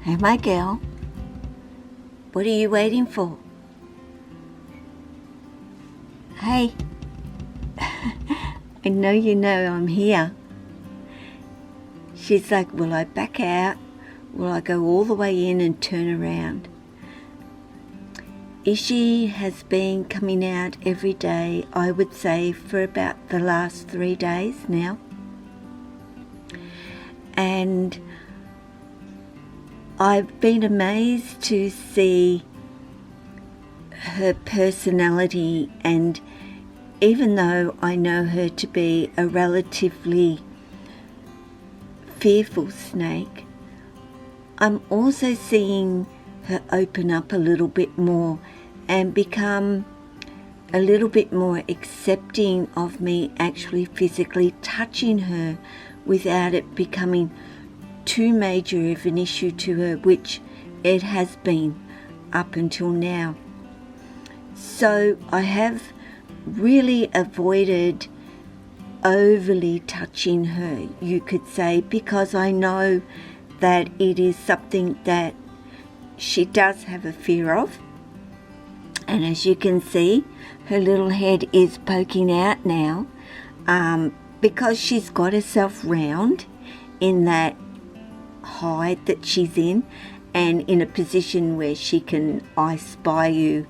Hey, my girl. What are you waiting for? Hey. I know you know I'm here. She's like, will I back out? Will I go all the way in and turn around? Ishii has been coming out every day, I would say, for about the last 3 days now. And I've been amazed to see her personality, and even though I know her to be a relatively fearful snake, I'm also seeing her open up a little bit more and become a little bit more accepting of me actually physically touching her without it becoming too major of an issue to her, which it has been up until now. So I have really avoided overly touching her, you could say, because I know that it is something that she does have a fear of. And as you can see, her little head is poking out now because she's got herself round in that hide that she's in, and in a position where she can I spy you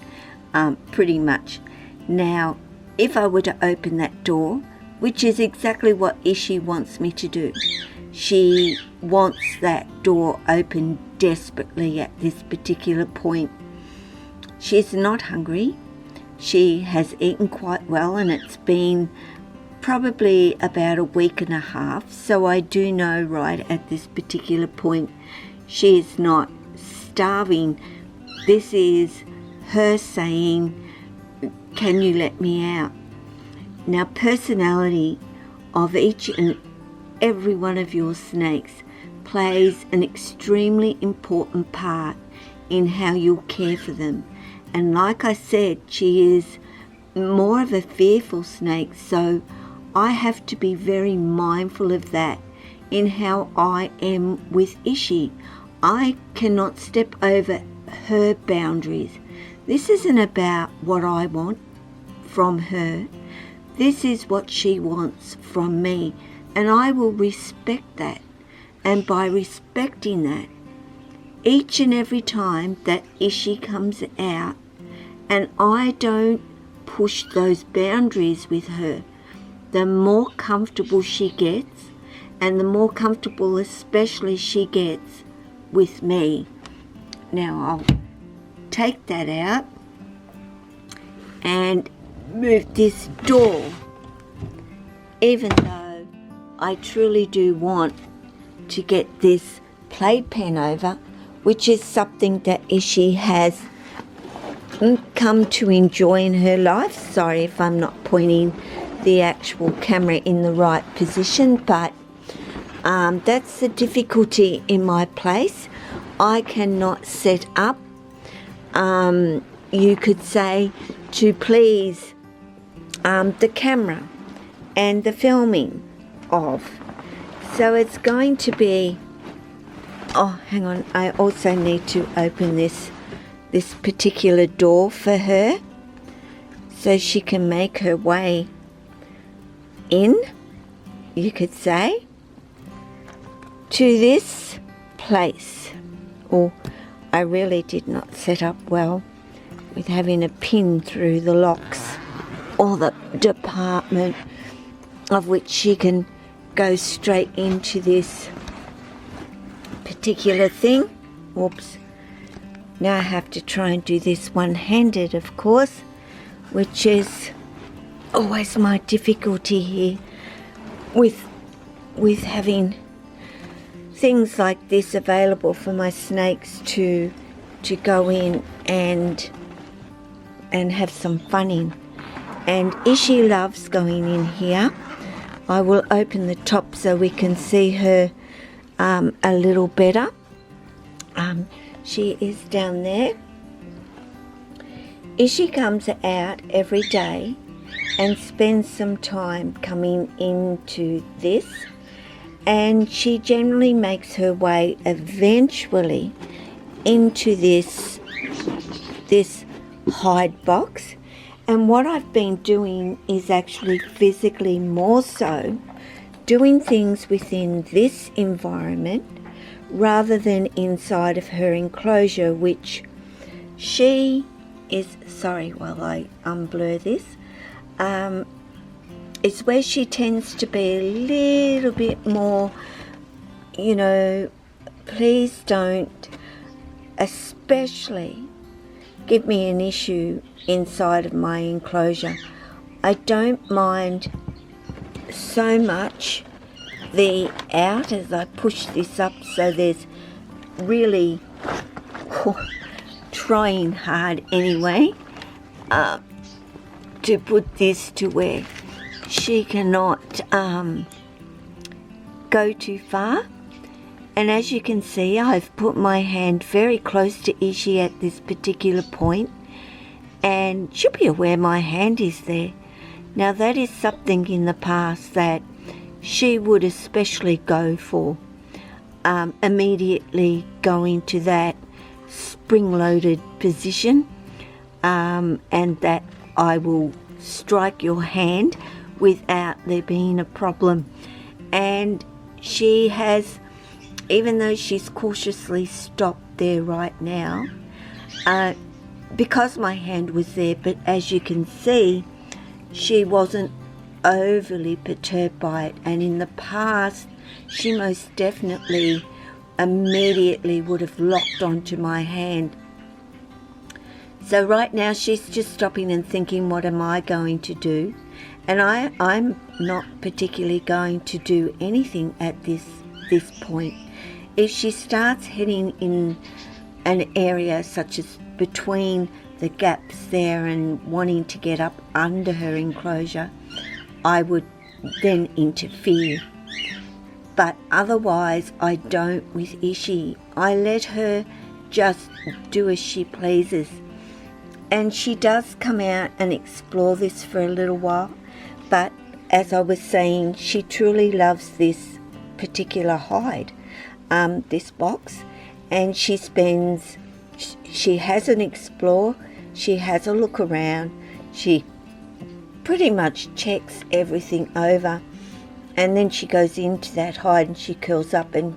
pretty much. Now, if I were to open that door, which is exactly what Ishii wants me to do, she wants that door open desperately at this particular point. She's not hungry. She has eaten quite well, and it's been probably about a week and a half, so I do know right at this particular point she is not starving. This is her saying, can you let me out? Now, personality of each and every one of your snakes plays an extremely important part in how you'll care for them. And like I said, she is more of a fearful snake, so I have to be very mindful of that in how I am with Ishii. I cannot step over her boundaries. This isn't about what I want from her. This is what she wants from me, and I will respect that. And by respecting that, each and every time that Ishii comes out and I don't push those boundaries with her, the more comfortable she gets, and the more comfortable especially she gets with me. Now I'll take that out and move this door, even though I truly do want to get this playpen over, which is something that Ishii has come to enjoy in her life. Sorry if I'm not pointing the actual camera in the right position, but that's the difficulty in my place. I cannot set up, you could say, to please the camera and the filming of. So it's going to be, oh, hang on, I also need to open this particular door for her so she can make her way in, you could say, to this place. Or I really did not set up well with having a pin through the locks or the department of which she can go straight into this particular thing. Whoops. Now I have to try and do this one-handed, of course, which is always my difficulty here with having things like this available for my snakes to go in and have some fun in. And Ishii loves going in here. I will open the top so we can see her a little better. She is down there. Ishii comes out every day and spends some time coming into this, and she generally makes her way eventually into this hide box. And what I've been doing is actually physically more so doing things within this environment rather than inside of her enclosure, which she is, sorry while I unblur this, it's where she tends to be a little bit more, please don't especially give me an issue inside of my enclosure. I don't mind so much the out as I push this up, so there's really trying hard anyway to put this to where she cannot go too far. And as you can see, I've put my hand very close to Ishii at this particular point, and she'll be aware my hand is there. Now that is something in the past that she would especially go for, immediately going to that spring-loaded position, and that I will strike your hand without there being a problem. And she has, even though she's cautiously stopped there right now, because my hand was there, but as you can see, she wasn't overly perturbed by it. And in the past, she most definitely immediately would have locked onto my hand. So right now she's just stopping and thinking, what am I going to do? And I'm not particularly going to do anything at this point. If she starts heading in an area such as between the gaps there and wanting to get up under her enclosure, I would then interfere. But otherwise I don't with Ishii. I let her just do as she pleases. And she does come out and explore this for a little while, but as I was saying, she truly loves this particular hide, this box, and she has an explore, she has a look around, she pretty much checks everything over, and then she goes into that hide and she curls up and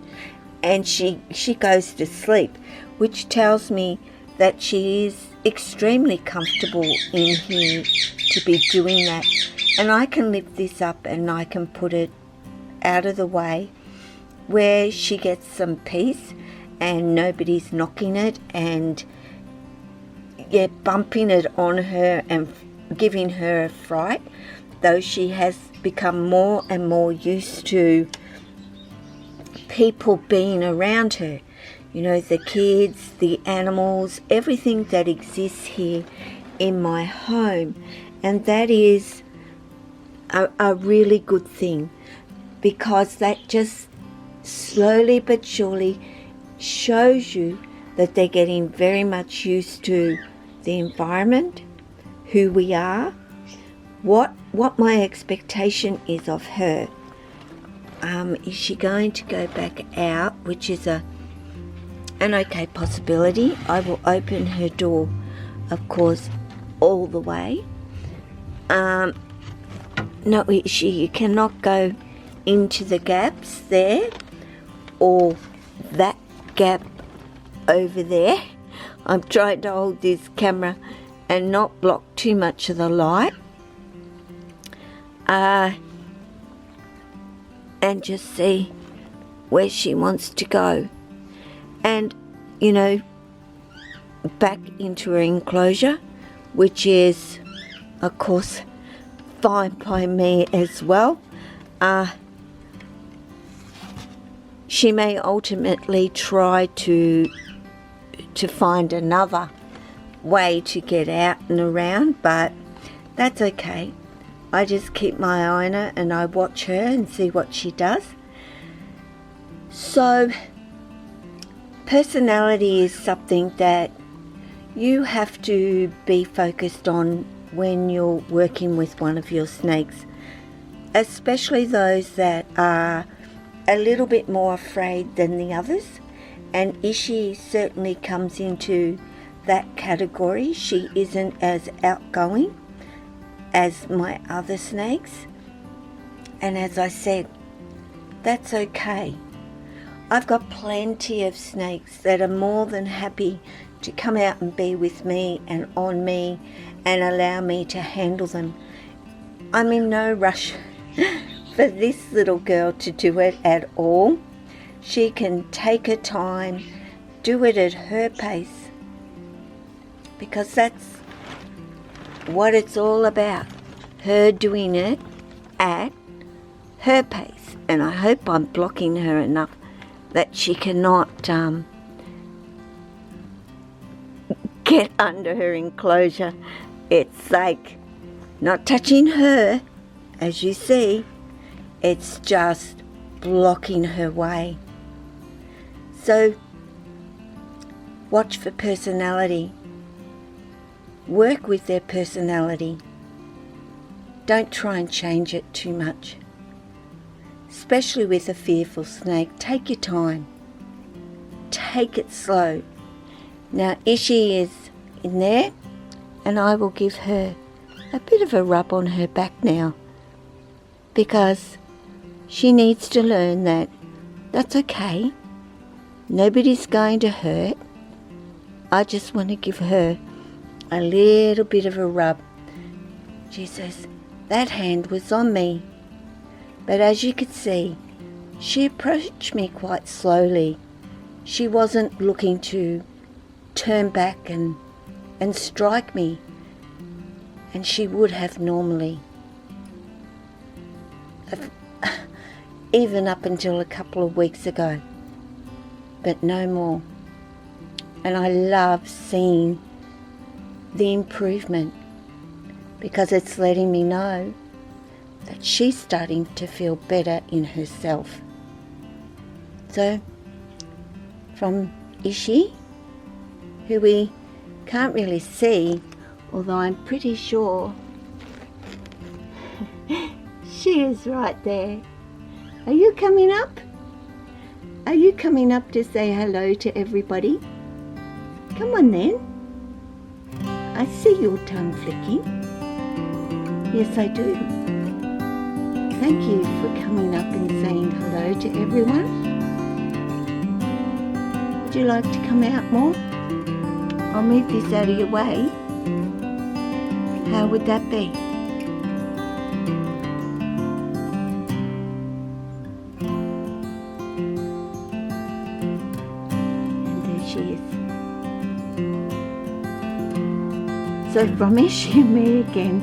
she goes to sleep, which tells me that she is extremely comfortable in here to be doing that. And I can lift this up and I can put it out of the way where she gets some peace and nobody's knocking it and bumping it on her and giving her a fright, though she has become more and more used to people being around her. The kids, the animals, everything that exists here in my home. And that is a really good thing, because that just slowly but surely shows you that they're getting very much used to the environment, who we are, what my expectation is of her. Is she going to go back out, which is an okay possibility. I will open her door, of course, all the way. No, you cannot go into the gaps there or that gap over there. I'm trying to hold this camera and not block too much of the light. And just see where she wants to go. And, back into her enclosure, which is, of course, fine by me as well. She may ultimately try to find another way to get out and around, but that's okay. I just keep my eye on her and I watch her and see what she does. So, personality is something that you have to be focused on when you're working with one of your snakes, especially those that are a little bit more afraid than the others, and Ishii certainly comes into that category. She isn't as outgoing as my other snakes, and as I said, that's okay. I've got plenty of snakes that are more than happy to come out and be with me and on me and allow me to handle them. I'm in no rush for this little girl to do it at all. She can take her time, do it at her pace, because that's what it's all about, her doing it at her pace. And I hope I'm blocking her enough that she cannot get under her enclosure. It's like not touching her, as you see, it's just blocking her way. So watch for personality. Work with their personality. Don't try and change it too much. Especially with a fearful snake, take your time. Take it slow. Now Ishii is in there, and I will give her a bit of a rub on her back now, because she needs to learn that that's okay. Nobody's going to hurt. I just want to give her a little bit of a rub. She says, that hand was on me. But as you could see, she approached me quite slowly. She wasn't looking to turn back and strike me, and she would have normally, even up until a couple of weeks ago, but no more. And I love seeing the improvement, because it's letting me know that she's starting to feel better in herself. So from Ishii, who we can't really see, although I'm pretty sure she is right there. Are you coming up? Are you coming up to say hello to everybody? Come on then. I see your tongue flicking. Yes, I do. Thank you for coming up and saying hello to everyone. Would you like to come out more? I'll move this out of your way. How would that be? And there she is. So from Ishii and me again,